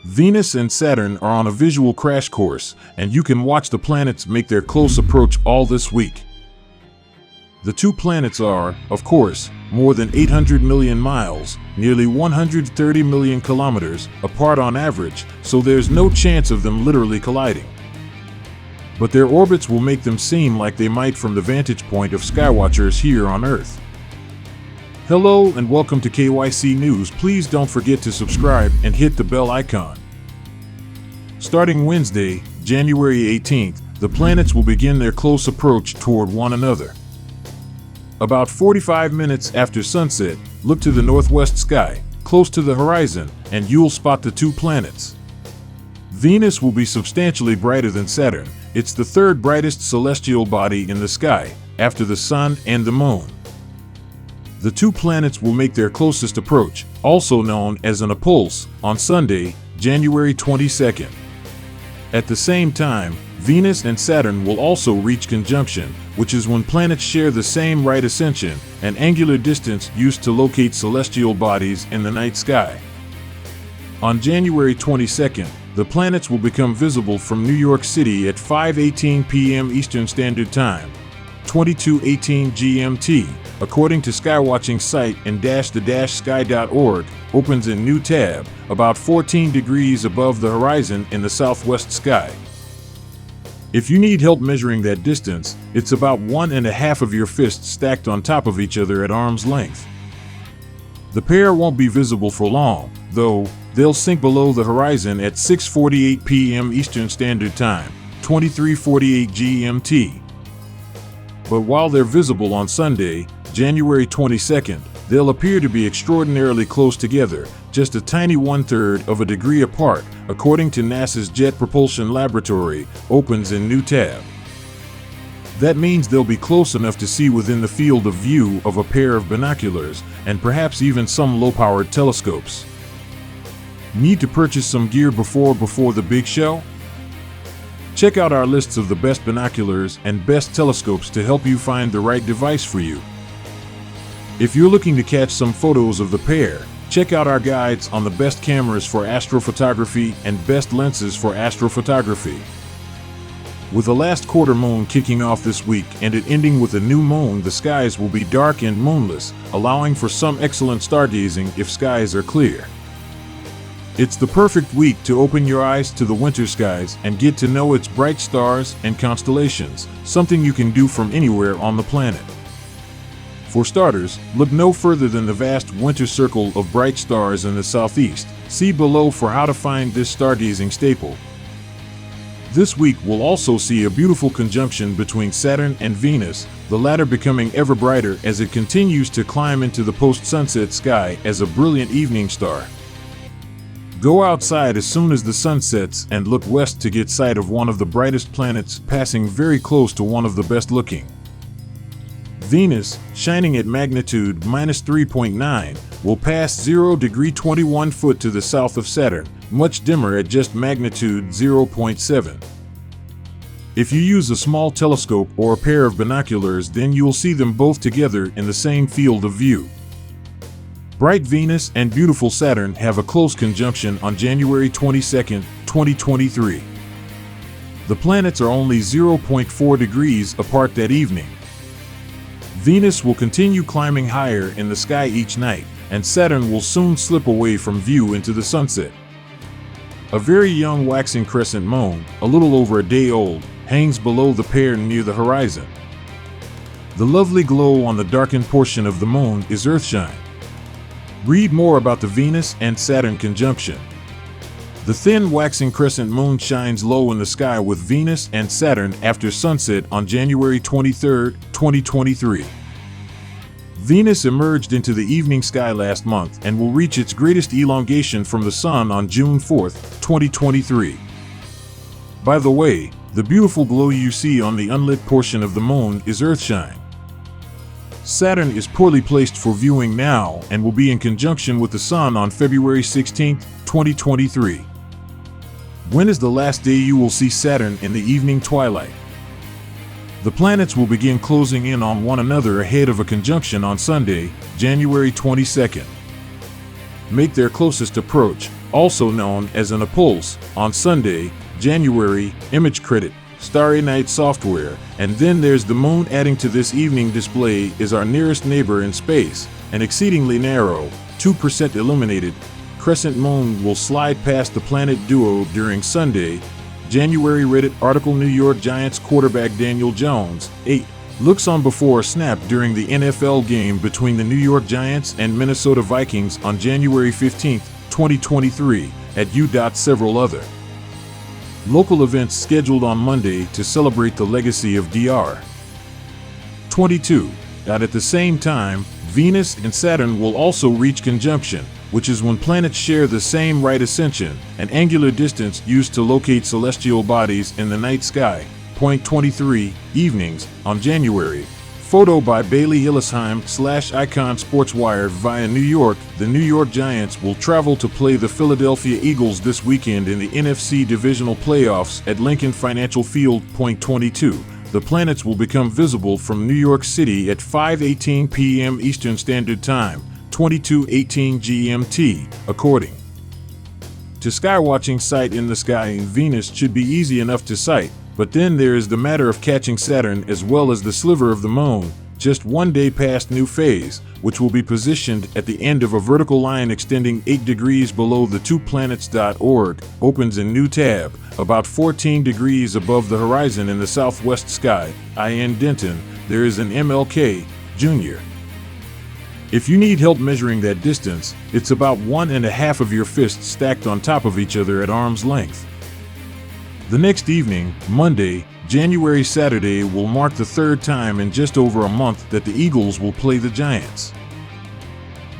Venus and Saturn are on a visual crash course, and you can watch the planets make their close approach all this week. The two planets are, of course, more than 800 million miles, nearly 130 million kilometers, apart on average, so there's no chance of them literally colliding. But their orbits will make them seem like they might from the vantage point of skywatchers here on Earth. Hello and welcome to KYC News. Please don't forget to subscribe and hit the bell icon. Starting Wednesday, January 18th, the planets will begin their close approach toward one another. About 45 minutes after sunset, look to the northwest sky, close to the horizon, and you'll spot the two planets. Venus will be substantially brighter than Saturn. It's the third brightest celestial body in the sky, after the Sun and the Moon. The two planets will make their closest approach, also known as an appulse, on Sunday, January 22nd. At the same time, Venus and Saturn will also reach conjunction, which is when planets share the same right ascension, an angular distance used to locate celestial bodies in the night sky. On January 22nd, the planets will become visible from New York City at 5:18 p.m. Eastern Standard Time, 22:18 GMT, according to skywatching site and _the-sky.org, opens a new tab, about 14 degrees above the horizon in the southwest sky. If you need help measuring that distance, it's about 1.5 of your fists stacked on top of each other at arm's length. The pair won't be visible for long, though. They'll sink below the horizon at 6:48 p.m. Eastern Standard Time, 23:48 GMT. But while they're visible on Sunday, January 22nd, they'll appear to be extraordinarily close together, just a tiny 1/3 of a degree apart, according to NASA's Jet Propulsion Laboratory, opens in new tab. That means they'll be close enough to see within the field of view of a pair of binoculars, and perhaps even some low-powered telescopes. Need to purchase some gear before the big show? Check out our lists of the best binoculars and best telescopes to help you find the right device for you. If you're looking to catch some photos of the pair, check out our guides on the best cameras for astrophotography and best lenses for astrophotography. With the last quarter moon kicking off this week and it ending with a new moon, the skies will be dark and moonless, allowing for some excellent stargazing if skies are clear. It's the perfect week to open your eyes to the winter skies and get to know its bright stars and constellations, something you can do from anywhere on the planet. For starters, look no further than the vast winter circle of bright stars in the southeast. See below for how to find this stargazing staple. This week we'll also see a beautiful conjunction between Saturn and Venus, the latter becoming ever brighter as it continues to climb into the post-sunset sky as a brilliant evening star. Go outside as soon as the sun sets and look west to get sight of one of the brightest planets passing very close to one of the best looking. Venus, shining at magnitude -3.9, will pass 0°21' to the south of Saturn, much dimmer at just magnitude 0.7. If you use a small telescope or a pair of binoculars, then you'll see them both together in the same field of view. Bright Venus and beautiful Saturn have a close conjunction on January 22nd, 2023. The planets are only 0.4 degrees apart that evening. Venus will continue climbing higher in the sky each night, and Saturn will soon slip away from view into the sunset. A very young waxing crescent moon, a little over a day old, hangs below the pair near the horizon. The lovely glow on the darkened portion of the moon is Earthshine. Read more about the Venus and Saturn conjunction. The thin waxing crescent moon shines low in the sky with Venus and Saturn after sunset on January 23, 2023. Venus emerged into the evening sky last month and will reach its greatest elongation from the Sun on June 4, 2023. By the way, the beautiful glow you see on the unlit portion of the moon is Earthshine. Saturn is poorly placed for viewing now and will be in conjunction with the Sun on February 16, 2023. When is the last day you will see Saturn in the evening twilight? The planets will begin closing in on one another ahead of a conjunction on Sunday, January 22nd. make their closest approach, also known as an appulse, on Sunday, January. Image credit, Starry Night Software. And then there's the moon. Adding to this evening display is our nearest neighbor in space, an exceedingly narrow, 2% illuminated crescent moon will slide past the planet duo during Sunday, January. Reddit article: New York Giants quarterback Daniel Jones, 8, looks on before a snap during the NFL game between the New York Giants and Minnesota Vikings on January 15, 2023, at U. Several other local events scheduled on Monday to celebrate the legacy of Dr. 22. At the same time, Venus and Saturn will also reach conjunction, which is when planets share the same right ascension, an angular distance used to locate celestial bodies in the night sky. Point 23 evenings on January. Photo by Bailey Hillesheim /Icon SportsWire. Via New York, the New York Giants will travel to play the Philadelphia Eagles this weekend in the NFC Divisional Playoffs at Lincoln Financial Field. Point 22. The planets will become visible from New York City at 5:18 p.m. Eastern Standard Time, 22:18 GMT, according to skywatching. Sight in the sky. Venus should be easy enough to sight, but then there is the matter of catching Saturn as well as the sliver of the moon, just one day past new phase, which will be positioned at the end of a vertical line extending 8 degrees below the twoplanets.org, opens a new tab, about 14 degrees above the horizon in the southwest sky. In Denton, there is an MLK Jr. If you need help measuring that distance, it's about 1.5 of your fists stacked on top of each other at arm's length. The next evening, Monday, January. Saturday will mark the third time in just over a month that the Eagles will play the Giants.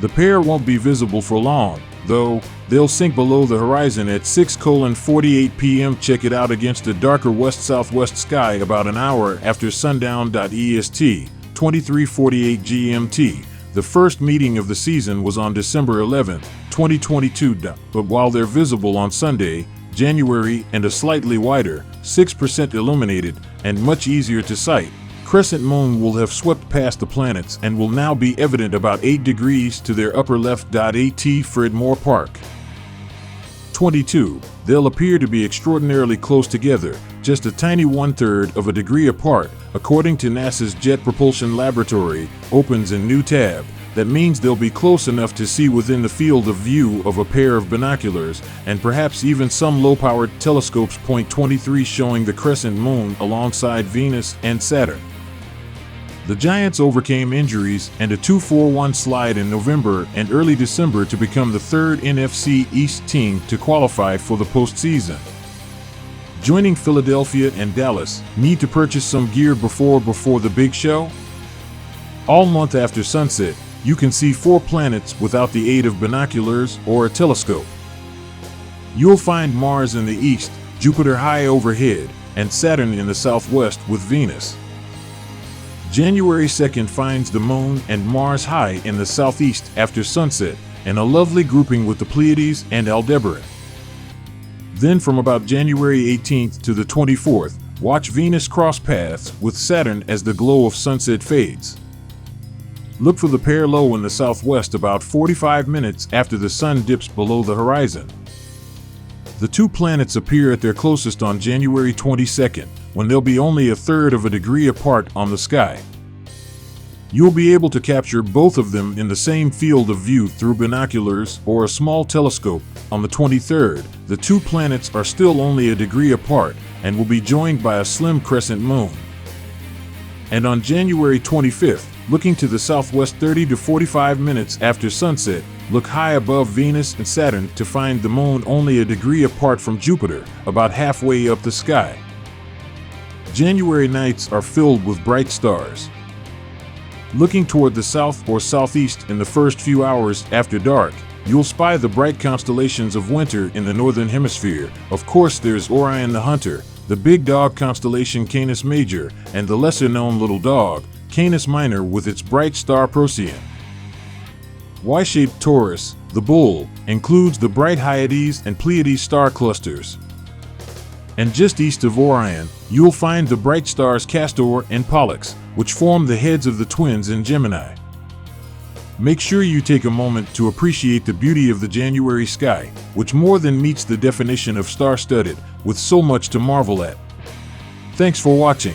The pair won't be visible for long, though. They'll sink below the horizon at 6:48 p.m. Check it out against a darker west-southwest sky about an hour after sundown. EST, 23:48 GMT. The first meeting of the season was on December 11, 2022. But while they're visible on Sunday, January, and a slightly wider, 6% illuminated, and much easier to sight, crescent moon will have swept past the planets and will now be evident about 8 degrees to their upper left. At Fred Moore Park. 22. They'll appear to be extraordinarily close together, just a tiny 1/3 of a degree apart, according to NASA's Jet Propulsion Laboratory, opens a new tab. That means they'll be close enough to see within the field of view of a pair of binoculars, and perhaps even some low-powered telescopes. Point 23 showing the crescent moon alongside Venus and Saturn. The Giants overcame injuries and a 2-4-1 slide in November and early December to become the third NFC East team to qualify for the postseason. Joining Philadelphia and Dallas, need to purchase some gear before the big show? All month after sunset, you can see 4 planets without the aid of binoculars or a telescope. You'll find Mars in the east, Jupiter high overhead, and Saturn in the southwest with Venus. January 2nd finds the moon and Mars high in the southeast after sunset, and a lovely grouping with the Pleiades and Aldebaran. Then from about January 18th to the 24th, watch Venus cross paths with Saturn as the glow of sunset fades. Look for the pair low in the southwest about 45 minutes after the sun dips below the horizon. The 2 planets appear at their closest on January 22nd, when they'll be only 1/3 of a degree apart on the sky. You'll be able to capture both of them in the same field of view through binoculars or a small telescope. On the 23rd, the 2 planets are still only a degree apart and will be joined by a slim crescent moon. And on January 25th, looking to the southwest 30 to 45 minutes after sunset, look high above Venus and Saturn to find the moon only a degree apart from Jupiter, about halfway up the sky. January nights are filled with bright stars. Looking toward the south or southeast in the first few hours after dark, you'll spy the bright constellations of winter in the northern hemisphere. Of course, there's Orion the Hunter, the big dog constellation Canis Major, and the lesser-known little dog, Canis Minor, with its bright star Procyon. Y-shaped Taurus, the bull, includes the bright Hyades and Pleiades star clusters. And just east of Orion, you'll find the bright stars Castor and Pollux, which form the heads of the twins in Gemini. Make sure you take a moment to appreciate the beauty of the January sky, which more than meets the definition of star-studded, with so much to marvel at. Thanks for watching.